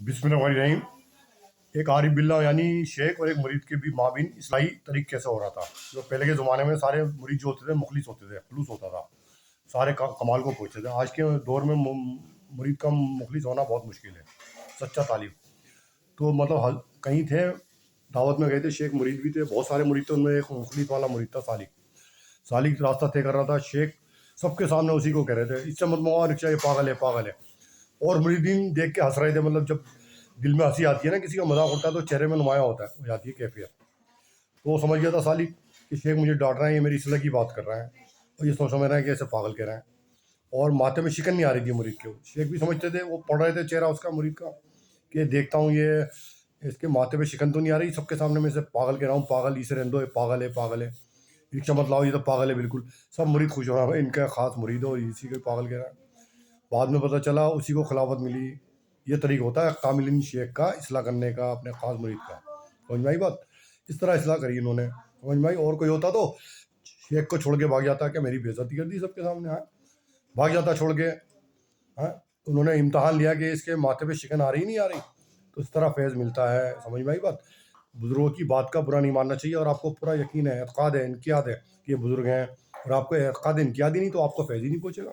बिस्मिल्लाहिर्रहमानिर्रहीम। एक आरिफ बिल्ला यानी शेख और एक मुरीद के भी माबिन इस्लाही तरीके से हो रहा था। जो पहले के ज़माने में सारे मुरीद जो होते थे मुखलिस होते थे, खुलूस होता था, सारे कमाल को पहुँचते थे। आज के दौर में मुरीद का मुखलिस होना बहुत मुश्किल है। सच्चा तालिब तो मतलब कहीं थे, दावत में गए थे, शेख मुरीद भी थे, बहुत सारे मुरीद थे, उनमें एक मुखलिस वाला मुरीद था सालिक। सालिक रास्ता तय कर रहा था, शेख सबके सामने उसी को कह रहे थे, इससे मत मंगवाओ रिक्शा, ये पागल है पागल है। और मुरीदीन देख के हंस रहे थे। मतलब जब दिल में हंसी आती है ना, किसी का मजाक उड़ता है, तो चेहरे में नुमाया होता है, हो जाती है कैफियत। तो वो समझ गया था सालिक कि शेख मुझे डांट रहा है, ये मेरी इसलाह की बात कर रहा है, और ये समझ रहे हैं कि ऐसे पागल कह रहे हैं। और माथे में शिकन नहीं आ रही थी मुरीद के। शेख भी समझते थे, वो पढ़ रहे थे चेहरा उसका मुरीद का कि देखता हूँ ये इसके माथे पे शिकन तो नहीं आ रही, सबके सामने मैं इसे पागल कह रहा हूँ, पागल इसे रहने दो, ये पागल है पागल है, रिक्शा मत लाओ, ये तो पागल है बिल्कुल। सब मुरीद खुश हो रहा है, इनका खास मुरीद हो, इसी को पागल कह रहा है। बाद में पता चला उसी को खिलाफत मिली। ये तरीका होता है कामिलिन शेख का इस्लाह करने का, अपने खास मुरीद का। समझ में आई बात? इस तरह इस्लाह करी इन्होंने। समझ में आई? और कोई होता तो शेख को छोड़ के भाग जाता, क्या मेरी बेइज्जती कर दी सबके सामने, हाँ भाग जाता छोड़ के। हाँ, उन्होंने इम्तहान लिया कि इसके माथे पे शिकन आ रही नहीं आ रही, तो इस तरह फैज़ मिलता है। समझ में आई बात? बुज़ुर्गों की बात का बुरा नहीं मानना चाहिए, और आपको पूरा यकीन है, एतक़ाद है, इनक़ियाद है कि ये बुज़ुर्ग हैं, और आपको एतक़ाद इनक़ियाद ही नहीं, तो आपको फैज़ ही नहीं पहुँचेगा।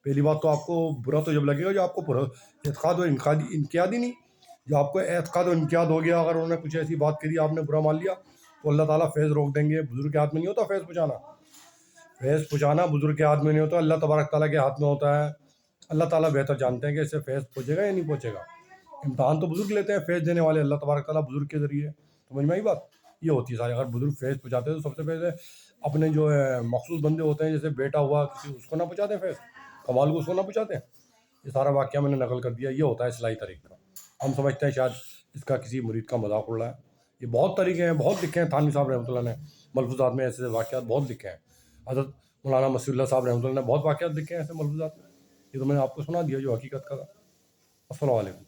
पहली बात तो आपको बुरा तो जब लगेगा जो आपको पूरा एतक़ाद और इनक़ियाद ही नहीं। जो आपको एतक़ाद और इनक़ियाद हो गया, अगर उन्होंने कुछ ऐसी बात करी आपने बुरा मान लिया, तो अल्लाह ताला फैज़ रोक देंगे। बुज़ुर्ग के हाथ में नहीं होता फैज़ पहुँचाना। फैज़ पहुँचाना बुज़ुर्ग के हाथ में नहीं होता, अल्लाह तबारक ताला के हाथ में होता है। अल्लाह ताला बेहतर जानते हैं कि इससे फैज़ पहुँचेगा या नहीं पहुँचेगा। इम्तहान तो बुज़ुर्ग लेते हैं, फैज़ देने वाले अल्लाह तबारक ताला बुज़ुर्ग के ज़रिए। समझ में आई बात? ये होती है सारी। अगर बुज़ुर्ग फैज़ पहुँचाते हैं तो सबसे पहले अपने जो है मखसूस बंदे होते हैं, जैसे बेटा हुआ किसी, उसको ना पहुँचाते फैज़, कमाल को उसको ना पहुँचाते। ये सारा वाक़या मैंने नकल कर दिया। ये होता है इस्लाही तरीका। हम समझते हैं शायद इसका किसी मुरीद का मज़ाक उड़ रहा है। ये बहुत तरीके हैं, बहुत लिखे हैं थानवी साहब रहमतुल्लाह ने मलफ़ूज़ात में, ऐसे वाक़यात बहुत लिखे हैं। हज़रत मौलाना मसीहुल्लाह साहब रहमतुल्लाह ने बहुत वाक़यात लिखे हैं ऐसे मलफ़ूज़ात में। ये तो मैंने आपको सुना दिया जो हकीकत का था। अस्सलामु अलैकुम।